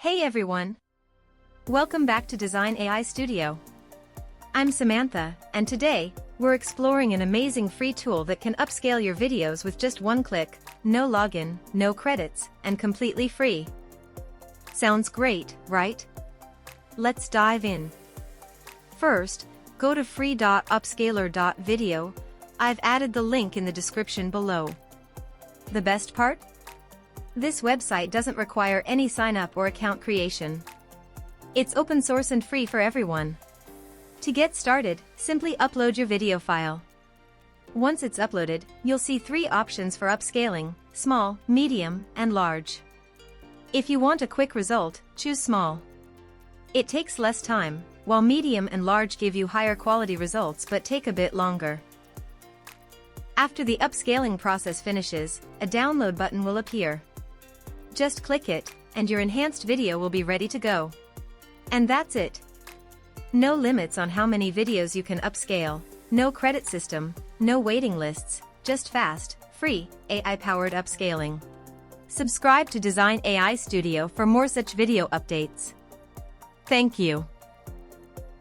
Hey everyone! Welcome back to Design AI Studio. I'm Samantha, and today, we're exploring an amazing free tool that can upscale your videos with just one click, no login, no credits, and completely free. Sounds great, right? Let's dive in. First, go to free.upscaler.video. I've added the link in the description below. The best part? This website doesn't require any sign-up or account creation. It's open source and free for everyone. To get started, simply upload your video file. Once it's uploaded, you'll see 3 options for upscaling: small, medium, and large. If you want a quick result, choose small. It takes less time, while medium and large give you higher quality results but take a bit longer. After the upscaling process finishes, a download button will appear. Just click it, and your enhanced video will be ready to go. And that's it. No limits on how many videos you can upscale, no credit system, no waiting lists, just fast, free, AI-powered upscaling. Subscribe to Design AI Studio for more such video updates. Thank you.